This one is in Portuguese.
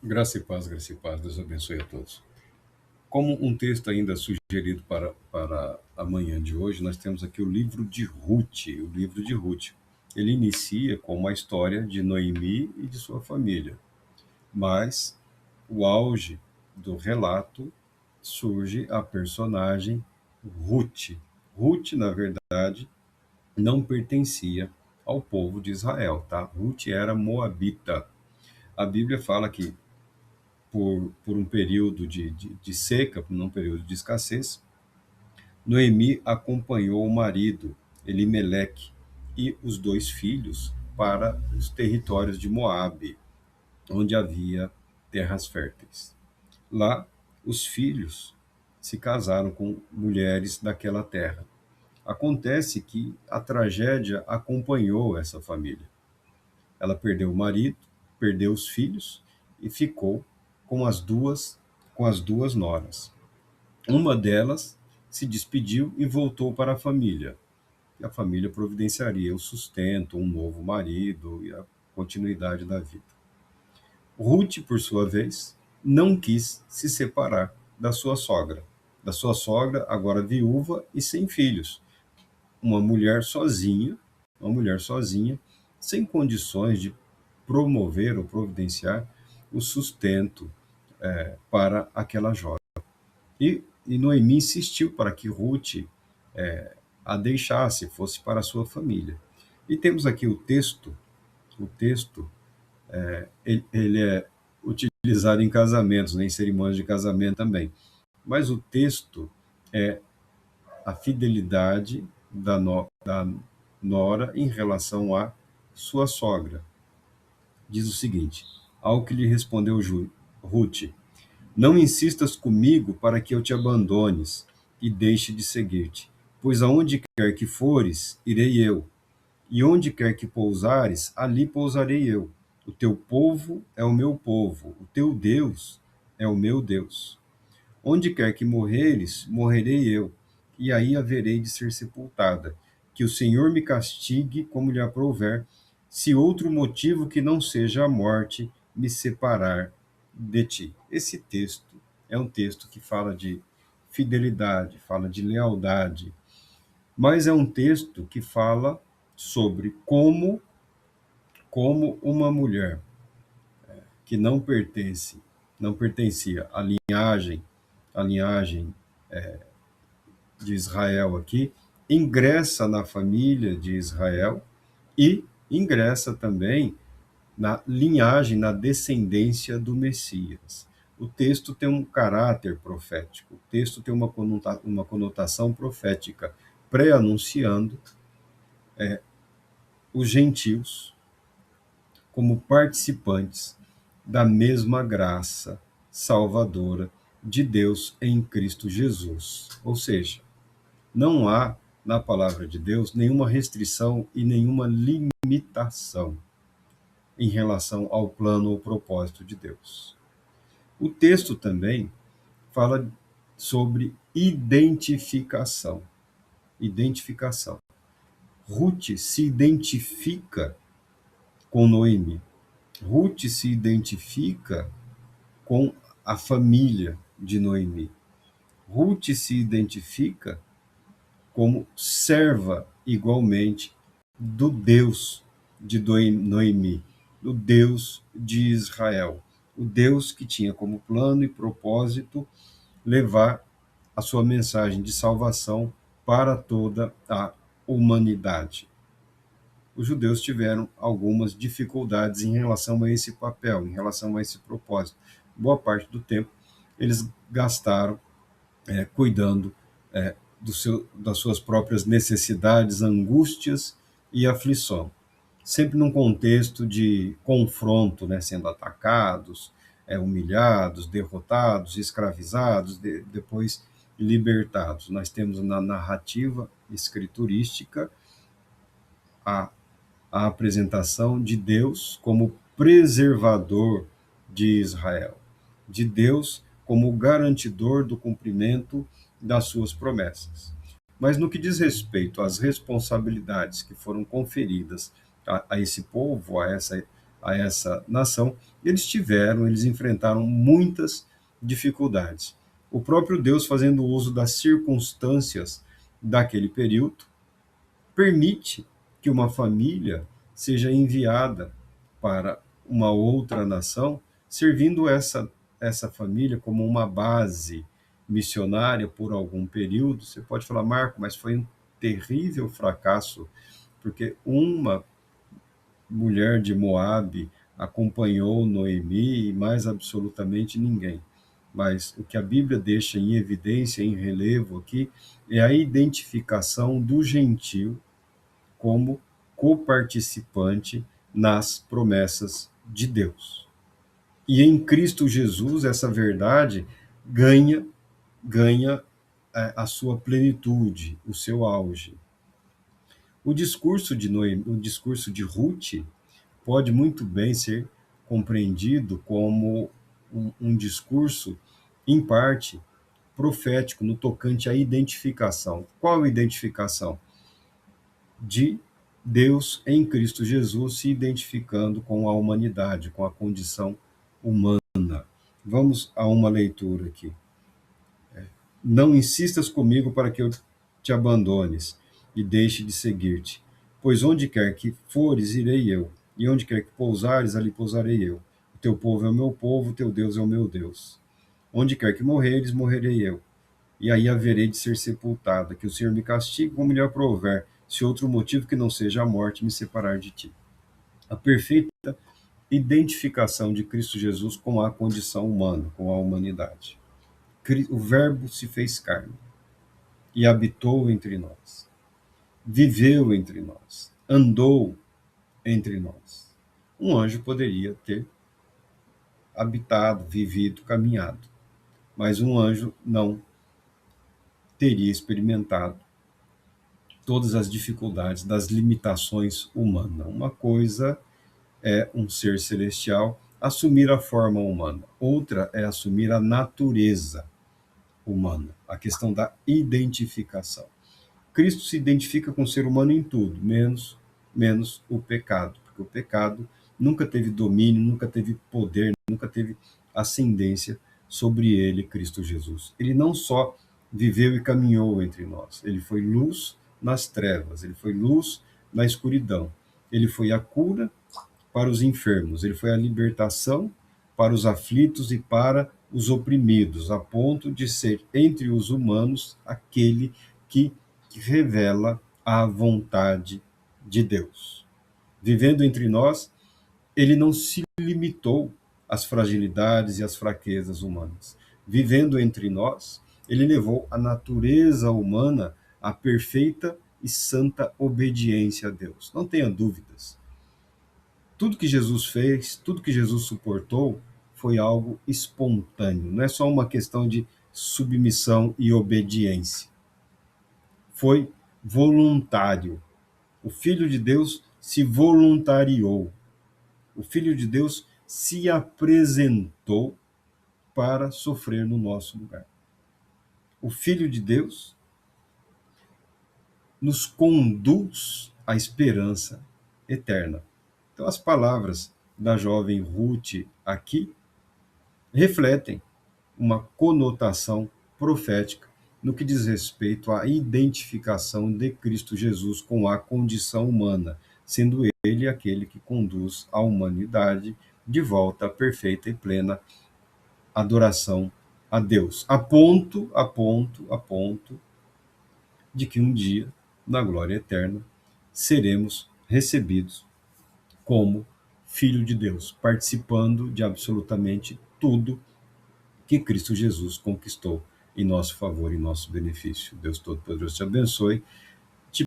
Graça e paz, Deus abençoe a todos. Como um texto ainda sugerido para a manhã de hoje, nós temos aqui o livro de Ruth, o livro de Ruth. Ele inicia com uma história de Noemi e de sua família, mas o auge do relato surge a personagem Ruth. Ruth, na verdade, não pertencia ao povo de Israel, tá? Ruth era moabita. A Bíblia fala que por um período de seca, por um período de escassez, Noemi acompanhou o marido, Elimeleque, e os dois filhos para os territórios de Moabe, onde havia terras férteis. Lá, os filhos se casaram com mulheres daquela terra. Acontece que a tragédia acompanhou essa família. Ela perdeu o marido, perdeu os filhos e ficou com as duas noras. Uma delas se despediu e voltou para a família. E a família providenciaria o sustento, um novo marido e a continuidade da vida. Ruth, por sua vez, não quis se separar da sua sogra agora viúva e sem filhos, uma mulher sozinha, sem condições de promover ou providenciar o sustento para aquela jovem. E Noemi insistiu para que Ruth a deixasse, fosse para a sua família. E temos aqui o texto, ele é utilizado em casamentos, né, em cerimônias de casamento também. Mas o texto é a fidelidade da nora em relação à sua sogra. Diz o seguinte: ao que lhe respondeu Ruth: não insistas comigo para que eu te abandones e deixe de seguir-te, pois aonde quer que fores, irei eu, e onde quer que pousares, ali pousarei eu. O teu povo é o meu povo, o teu Deus é o meu Deus. Onde quer que morreres, morrerei eu, e aí haverei de ser sepultada. Que o Senhor me castigue como lhe aprouver, se outro motivo que não seja a morte me separar de ti. Esse texto é um texto que fala de fidelidade, fala de lealdade, mas é um texto que fala sobre como uma mulher que não pertencia à linhagem de Israel aqui, ingressa na família de Israel e ingressa também na linhagem, na descendência do Messias. O texto tem um caráter profético, o texto tem uma conotação profética, pré-anunciando os gentios como participantes da mesma graça salvadora de Deus em Cristo Jesus. Ou seja, não há na palavra de Deus nenhuma restrição e nenhuma limitação em relação ao plano ou propósito de Deus. O texto também fala sobre identificação. Identificação. Ruth se identifica com Noemi. Ruth se identifica com a família de Noemi. Ruth se identifica como serva igualmente do Deus de Noemi, do Deus de Israel, o Deus que tinha como plano e propósito levar a sua mensagem de salvação para toda a humanidade. Os judeus tiveram algumas dificuldades em relação a esse papel, em relação a esse propósito. Boa parte do tempo eles gastaram cuidando das suas próprias necessidades, angústias e aflição, sempre num contexto de confronto, né, sendo atacados, humilhados, derrotados, escravizados, depois libertados. Nós temos na narrativa escriturística a, a apresentação de Deus como preservador de Israel, de Deus como garantidor do cumprimento das suas promessas. Mas no que diz respeito às responsabilidades que foram conferidas a esse povo, a essa nação, eles enfrentaram muitas dificuldades. O próprio Deus, fazendo uso das circunstâncias daquele período, permite que uma família seja enviada para uma outra nação, servindo essa família como uma base missionária por algum período. Você pode falar, Marco, mas foi um terrível fracasso, porque uma mulher de Moabe acompanhou Noemi e mais absolutamente ninguém. Mas o que a Bíblia deixa em evidência, em relevo aqui, é a identificação do gentio como coparticipante nas promessas de Deus. E em Cristo Jesus essa verdade ganha a sua plenitude, o seu auge. O discurso de Noemi, o discurso de Ruth pode muito bem ser compreendido como um discurso, em parte, profético no tocante à identificação. Qual identificação? De Deus em Cristo Jesus se identificando com a humanidade, com a condição humana. Vamos a uma leitura aqui. Não insistas comigo para que eu te abandones e deixe de seguir-te, pois onde quer que fores, irei eu, e onde quer que pousares, ali pousarei eu. O teu povo é o meu povo, o teu Deus é o meu Deus. Onde quer que morreres, morrerei eu, e aí haverei de ser sepultada, que o Senhor me castigue como lhe aprouver, se outro motivo que não seja a morte me separar de ti. A perfeita identificação de Cristo Jesus com a condição humana, com a humanidade. O Verbo se fez carne e habitou entre nós, viveu entre nós, andou entre nós. Um anjo poderia ter habitado, vivido, caminhado, mas um anjo não teria experimentado todas as dificuldades das limitações humanas. Uma coisa é um ser celestial assumir a forma humana, outra é assumir a natureza humana, a questão da identificação. Cristo se identifica com o ser humano em tudo, menos o pecado, porque o pecado nunca teve domínio, nunca teve poder, nunca teve ascendência sobre ele, Cristo Jesus. Ele não só viveu e caminhou entre nós, ele foi luz nas trevas, ele foi luz na escuridão, ele foi a cura para os enfermos, ele foi a libertação para os aflitos e para os oprimidos, a ponto de ser entre os humanos aquele que revela a vontade de Deus. Vivendo entre nós, ele não se limitou às fragilidades e às fraquezas humanas. Vivendo entre nós, ele levou a natureza humana à perfeita e santa obediência a Deus. Não tenha dúvidas. Tudo que Jesus fez, tudo que Jesus suportou, foi algo espontâneo. Não é só uma questão de submissão e obediência. Foi voluntário. O Filho de Deus se voluntariou. O Filho de Deus se apresentou para sofrer no nosso lugar. O Filho de Deus nos conduz à esperança eterna. Então, as palavras da jovem Ruth aqui refletem uma conotação profética no que diz respeito à identificação de Cristo Jesus com a condição humana, sendo ele aquele que conduz a humanidade de volta à perfeita e plena adoração a Deus, a ponto de que um dia, na glória eterna, seremos recebidos como filho de Deus, participando de absolutamente tudo que Cristo Jesus conquistou em nosso favor e nosso benefício. Deus Todo-Poderoso te abençoe.